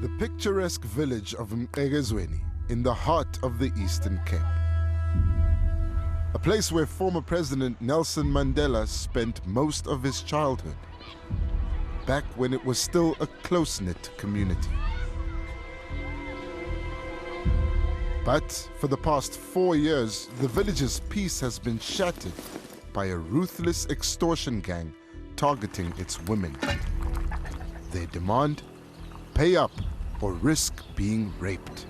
The picturesque village of Mqhekezweni in the heart of the Eastern Cape. A place where former President Nelson Mandela spent most of his childhood, back when it was still a close-knit community. But for the past 4 years, the village's peace has been shattered by a ruthless extortion gang targeting its women. They demand, pay up or risk being raped.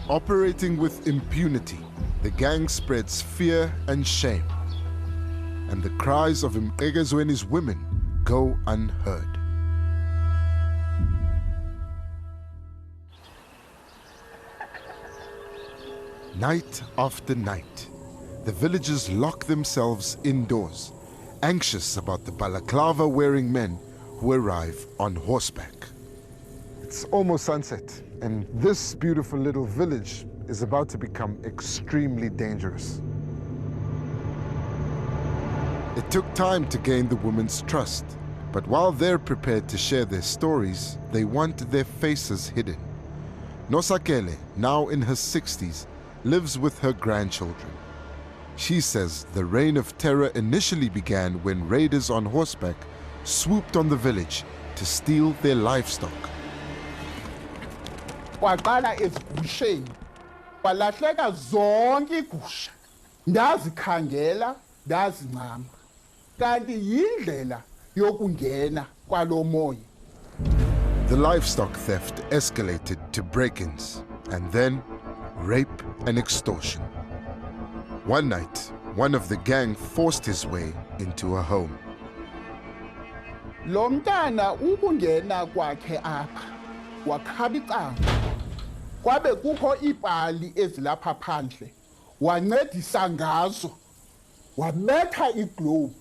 Operating with impunity, the gang spreads fear and shame, and the cries of Mqhekezweni's women go unheard. Night after night, the villagers lock themselves indoors, anxious about the balaclava-wearing men who arrive on horseback. It's almost sunset, and this beautiful little village is about to become extremely dangerous. It took time to gain the women's trust, but while they're prepared to share their stories, they want their faces hidden. Nosakele, now in her 60s, lives with her grandchildren. She says the reign of terror initially began when raiders on horseback swooped on the village to steal their livestock. Kwaqala ezigusheni kwalahleka zonke igusha ndazikhangela ndazincama kanti yindlela yokungena kwalomoya. The livestock theft escalated to break-ins and then rape and extortion. One night, one of the gang forced his way into a home. Lo mntana ukungena kwakhe apha wakhaba icango kwabe kukho ibhali ezilapha phandle wancedisa ngazo wabetha iglobe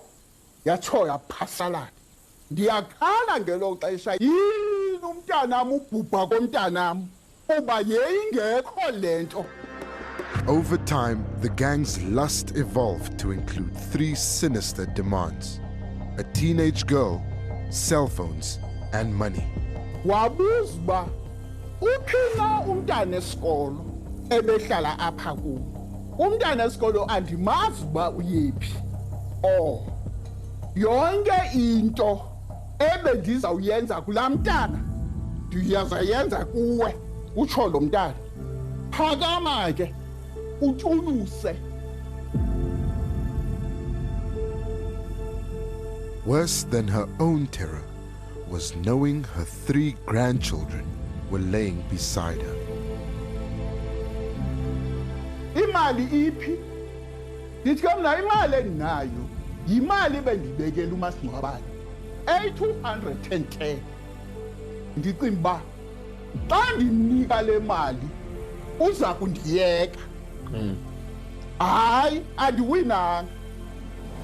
yatsho yaphasalana. Ndiyakhala ngelo xesha yini umntanam ubhubha komntanam kuba yeyingekho lento. Over time, the gang's lust evolved to include 3 sinister demands: a teenage girl, cell phones, and money. Wabuza uba uphina umntana esikolo ebehlala apha kuwo. Umntana esikolo andimazi uba uyephi. Yonke into ebendizawuyenza kulaa mntana ndiyazayenza kuwe, utsho lo mntana. Phakama ke utshuluse. Worse than her own terror was knowing her 3 grandchildren were laying beside her. Imali iphi? Ndithi ke mna imali endinayo yimali bendibekela umasingcwabane 210. Ndicinga uba xa ndinika le mali uza kundiyeka. Hayi, andiwinanga.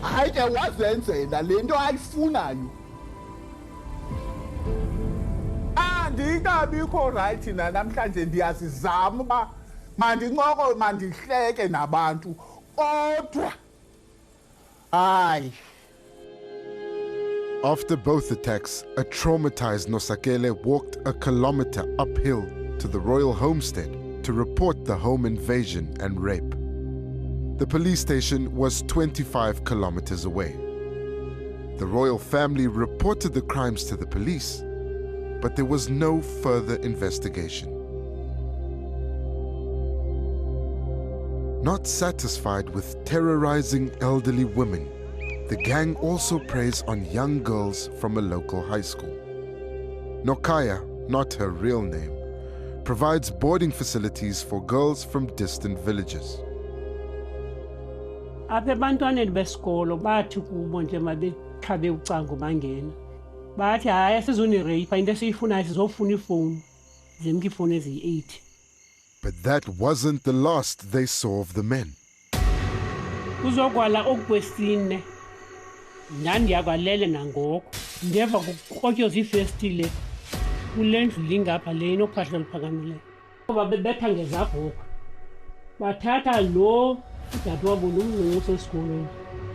Hayi ke wazenzela le nto ayifunayo. Andikabikho right namhlanje ndiyazizama uba mandincoko mandihleke nabantu kodwa hayi. After both attacks, a traumatized Nosakele walked a kilometer uphill to the royal homestead to report the home invasion and rape. The police station was 25 kilometers away. The royal family reported the crimes to the police, but there was no further investigation. Not satisfied with terrorizing elderly women, the gang also preys on young girls from a local high school. Nokaya, not her real name, provides boarding facilities for girls from distant villages. Apha ebantwaneni besikolo bathi kubo nje mabekhabe ucango bangena. Bathi hayi asizunirape into esiyifunayo sizofuna ifoni. Zemke ifoni eziyi-8. But that wasn't the last they saw of the men. Kuzokwala okwesine. Ndandiyakwalele nangoko. Ndeva kukrotyoza ifestile kule ndlu lingapha le inophahla liphakamileyo. Babebetha ngezabhokhwe. Bathatha lo udade wabo nomncinci usesikolweni.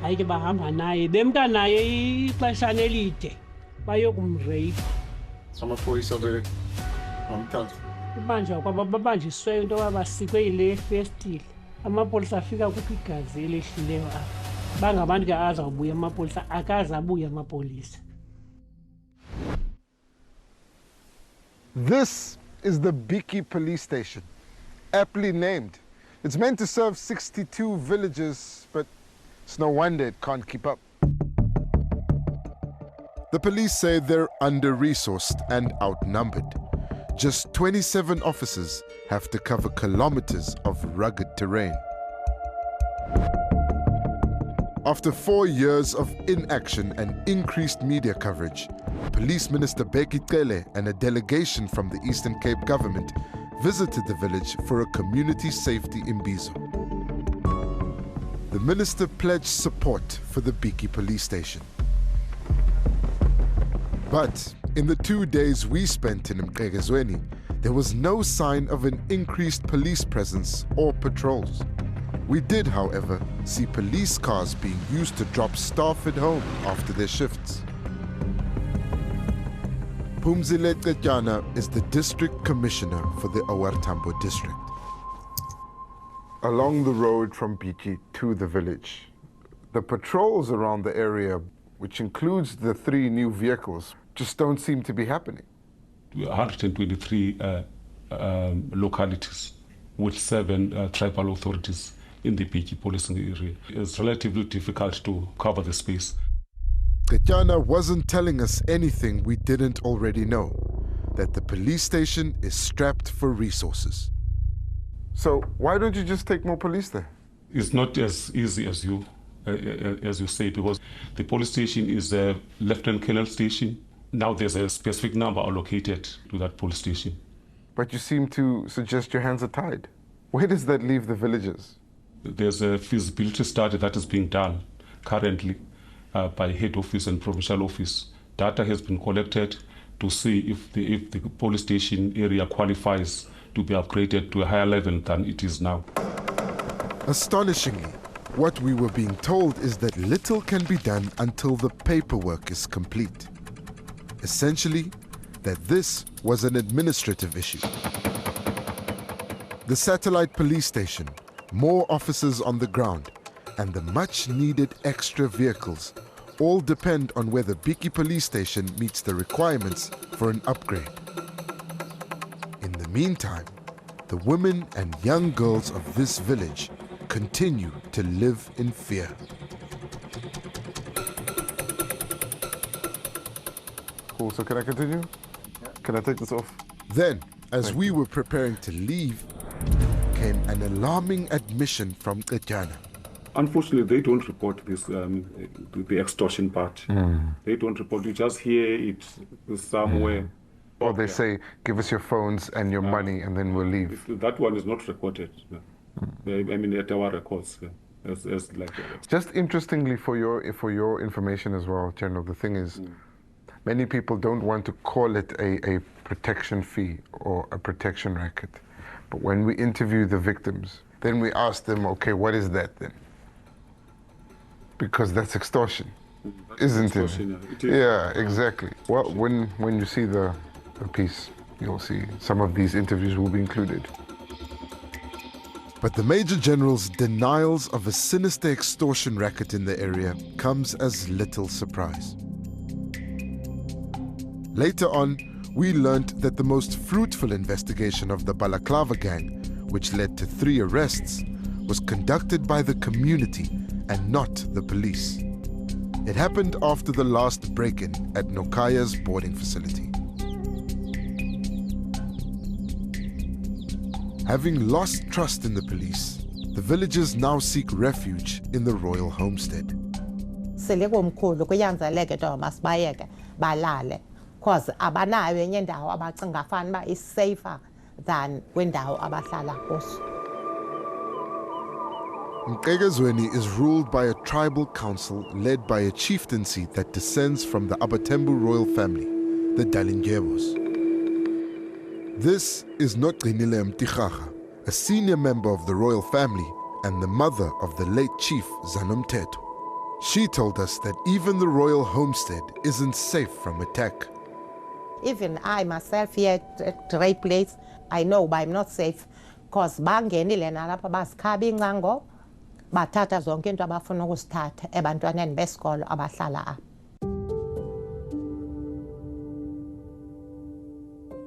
Hayi ke bahamba naye bemka naye ixeshana elide bayokumrape. amaphoyisa ngomthatha Ubanjwa kwaba babanjiswe into abasikwe ile festile. Amapolisa afika kuphi igazi elehlileyo apha. Bangabantu ke azawubuya amapolisa akazabuya amapolisa. This is the Biki police station, aptly named. It's meant to serve 62 villages, but it's no wonder it can't keep up. The police say they're under-resourced and outnumbered. Just 27 officers have to cover kilometers of rugged terrain. After 4 years of inaction and increased media coverage, Police Minister Bheki Cele and a delegation from the Eastern Cape government visited the village for a community safety imbizo. The minister pledged support for the Biki police station. But in the 2 days we spent in Mqhekezweni, there was no sign of an increased police presence or patrols. We did, however, see police cars being used to drop staff at home after their shifts. Phumzile Qetyana is the district commissioner for the OR Tambo district. Along the road from Biki to the village, the patrols around the area, which includes the 3 new vehicles, just don't seem to be happening. 123 localities with 7 tribal authorities in the Biki policing area. It's relatively difficult to cover the space. Qetyana wasn't telling us anything we didn't already know, that the police station is strapped for resources. So why don't you just take more police there? It's not as easy as you say, because the police station is a Lieutenant Colonel station. Now there's a specific number allocated to that police station. But you seem to suggest your hands are tied. Where does that leave the villagers? There's a feasibility study that is being done currently by head office and provincial office. Data has been collected to see if the police station area qualifies to be upgraded to a higher level than it is now. Astonishingly, what we were being told is that little can be done until the paperwork is complete. Essentially, that this was an administrative issue. The satellite police station, more officers on the ground, and the much-needed extra vehicles all depend on whether Biki police station meets the requirements for an upgrade. In the meantime, the women and young girls of this village continue to live in fear. Cool, so can I continue? Can I take this off? Then, as we were preparing to leave, came an alarming admission from Qetyana. Unfortunately, they don't report this, the extortion part. They don't report, you just hear it somewhere. Or they say, give us your phones and your money and then we'll leave. That one is not recorded. At our records. Just interestingly for your information as well, General, the thing is, many people don't want to call it a protection fee or a protection racket. But when we interview the victims, then we ask them, okay, what is that then? Because that's extortion, isn't it? Yeah, exactly. Well, when you see the piece, you'll see some of these interviews will be included. But the Major General's denials of a sinister extortion racket in the area comes as little surprise. Later on, we learnt that the most fruitful investigation of the Balaclava gang, which led to 3 arrests, was conducted by the community and not the police. It happened after the last break-in at Nokaya's boarding facility. Having lost trust in the police, the villagers now seek refuge in the royal homestead. Because abanayo enye indawo abacinga fanuba is safer than kwindawo abahlala kuzo. Mqhekezweni is ruled by a tribal council led by a chieftaincy that descends from the Abatembu royal family, the Dalindyebos. This is Nogcinile Mtikhaga, a senior member of the royal family and the mother of the late chief Zanomteto. She told us that even the royal homestead isn't safe from attack. Even I myself here at Grey Place, I know but I'm not safe because bangenile nalapha basikhaba incango bathatha zonke into abafuna ukusithatha ebantwaneni besikolo abahlala apha.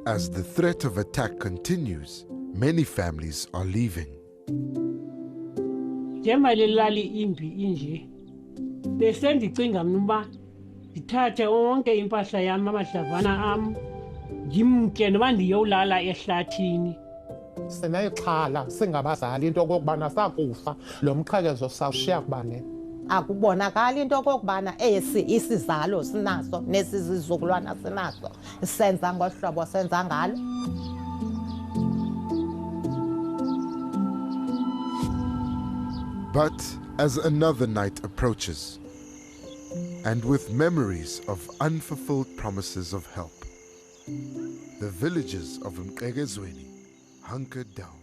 As the threat of attack continues, many families are leaving. Njengoba lelali imbi inje bese ndicinga mina uba ndithathe onke impahla yami amadlavana am ngimke noba ndiyolala ehlathini. Sinexhala singabazali into okokubana sakufa lo mqhekezo sawushiya kubani. Akubonakala into okokubana esi isizalo sinaso nesizizukulwana sinaso senza ngohlobo senza ngalo. But as another night approaches, and with memories of unfulfilled promises of help, the villagers of Mqhekezweni hunkered down.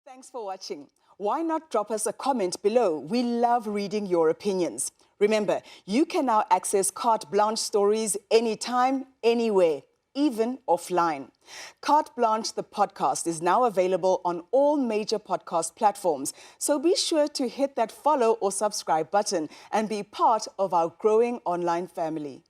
Thanks for watching. Why not drop us a comment below? We love reading your opinions. Remember, you can now access Carte Blanche stories anytime, anywhere, even offline. Carte Blanche, the podcast, is now available on all major podcast platforms. So be sure to hit that follow or subscribe button and be part of our growing online family.